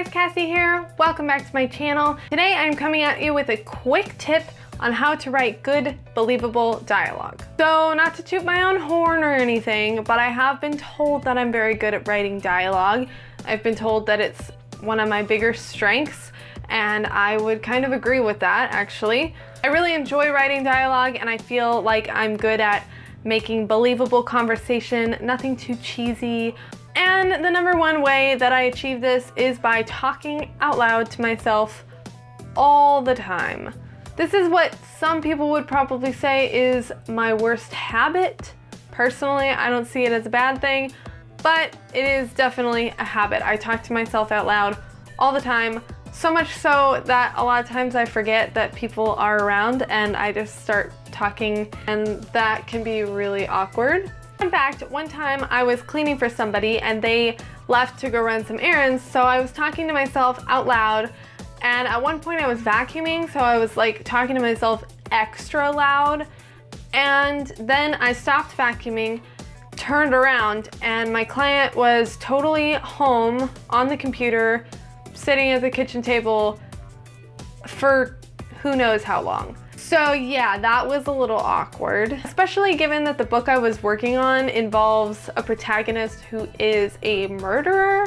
guys, Cassie here. Welcome back to my channel. Today I'm coming at you with a quick tip on how to write good, believable dialogue. So, not to toot my own horn or anything, but I have been told that I'm very good at writing dialogue. I've been told that it's one of my bigger strengths, and I would kind of agree with that, actually. I really enjoy writing dialogue, and I feel like I'm good at making believable conversation, nothing too cheesy. And the number one way that I achieve this is by talking out loud to myself all the time. This is what some people would probably say is my worst habit. Personally, I don't see it as a bad thing, but it is definitely a habit. I talk to myself out loud all the time, so much so that a lot of times I forget that people are around and I just start talking, and that can be really awkward. In fact, one time I was cleaning for somebody and they left to go run some errands, so I was talking to myself out loud, and at one point I was vacuuming, so I was like talking to myself extra loud, and then I stopped vacuuming, turned around, and my client was totally home on the computer, sitting at the kitchen table for who knows how long. So yeah, that was a little awkward, especially given that the book I was working on involves a protagonist who is a murderer.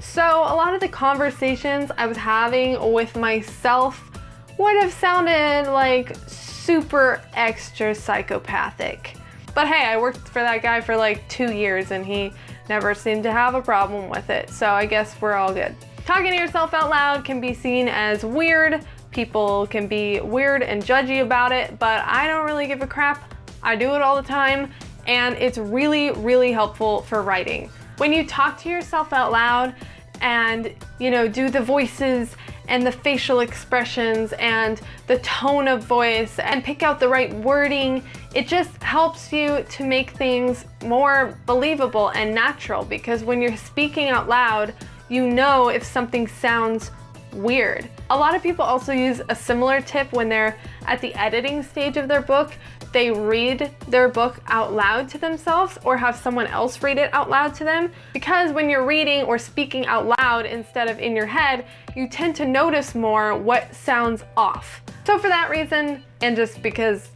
So a lot of the conversations I was having with myself would have sounded like super extra psychopathic. But hey, I worked for that guy for like 2 years and he never seemed to have a problem with it. So I guess we're all good. Talking to yourself out loud can be seen as weird. People can be weird and judgy about it, but I don't really give a crap. I do it all the time, and it's really, really helpful for writing. When you talk to yourself out loud and, do the voices and the facial expressions and the tone of voice and pick out the right wording, it just helps you to make things more believable and natural, because when you're speaking out loud, you know if something sounds weird. A lot of people also use a similar tip when they're at the editing stage of their book. They read their book out loud to themselves or have someone else read it out loud to them, because when you're reading or speaking out loud instead of in your head, you tend to notice more what sounds off. So for that reason, and just because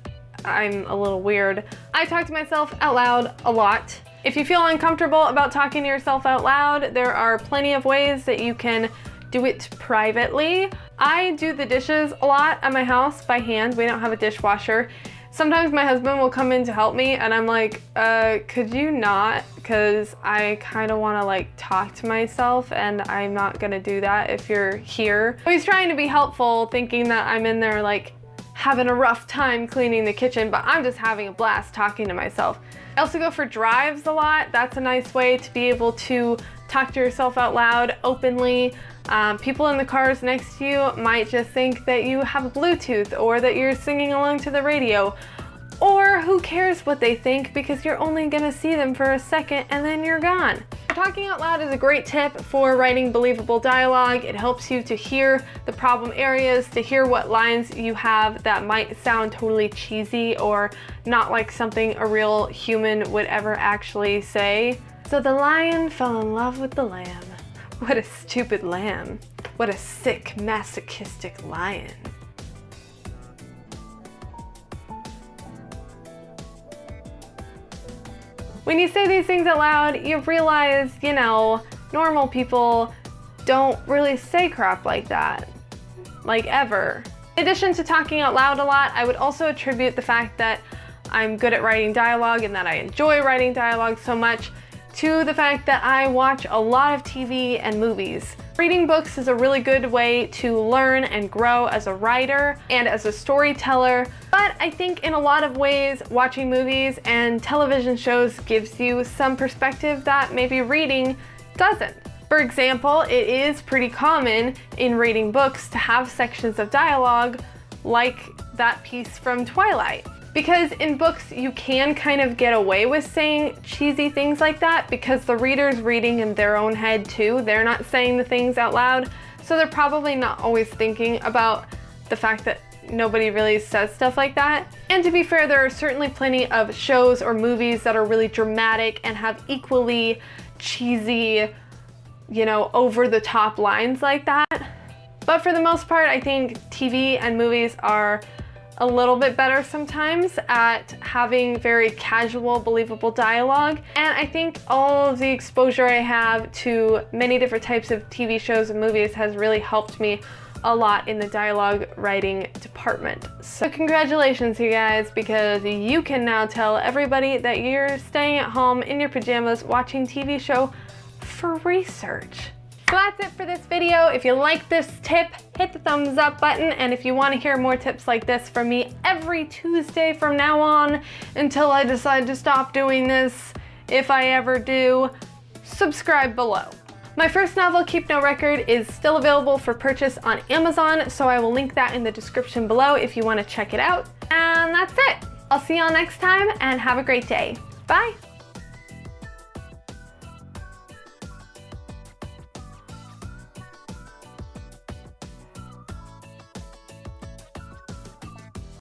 I'm a little weird, I talk to myself out loud a lot. If you feel uncomfortable about talking to yourself out loud, there are plenty of ways that you can do it privately. I do the dishes a lot at my house by hand. We don't have a dishwasher. Sometimes my husband will come in to help me and I'm like, could you not? Because I kind of want to like talk to myself and I'm not gonna do that if you're here. So he's trying to be helpful, thinking that I'm in there like having a rough time cleaning the kitchen, but I'm just having a blast talking to myself. I also go for drives a lot. That's a nice way to be able to talk to yourself out loud openly. People in the cars next to you might just think that you have Bluetooth or that you're singing along to the radio, or who cares what they think, because you're only gonna see them for a second and then you're gone. Talking out loud is a great tip for writing believable dialogue. It helps you to hear the problem areas, to hear what lines you have that might sound totally cheesy or not like something a real human would ever actually say. So the lion fell in love with the lamb. What a stupid lamb. What a sick, masochistic lion. When you say these things out loud, you realize, normal people don't really say crap like that. Like, ever. In addition to talking out loud a lot, I would also attribute the fact that I'm good at writing dialogue and that I enjoy writing dialogue so much to the fact that I watch a lot of TV and movies. Reading books is a really good way to learn and grow as a writer and as a storyteller, but I think in a lot of ways, watching movies and television shows gives you some perspective that maybe reading doesn't. For example, it is pretty common in reading books to have sections of dialogue like that piece from Twilight. Because in books, you can kind of get away with saying cheesy things like that because the reader's reading in their own head too. They're not saying the things out loud, so they're probably not always thinking about the fact that nobody really says stuff like that. And to be fair, there are certainly plenty of shows or movies that are really dramatic and have equally cheesy you know, over the top lines like that. But for the most part, I think TV and movies are a little bit better sometimes at having very casual, believable dialogue. And I think all of the exposure I have to many different types of TV shows and movies has really helped me a lot in the dialogue writing department. So congratulations, you guys, because you can now tell everybody that you're staying at home in your pajamas watching TV show for research. So that's it for this video. If you like this tip, hit the thumbs up button. And if you want to hear more tips like this from me every Tuesday from now on until I decide to stop doing this, if I ever do, subscribe below. My first novel, Keep No Record, is still available for purchase on Amazon, so I will link that in the description below if you want to check it out. And that's it. I'll see y'all next time and have a great day. Bye.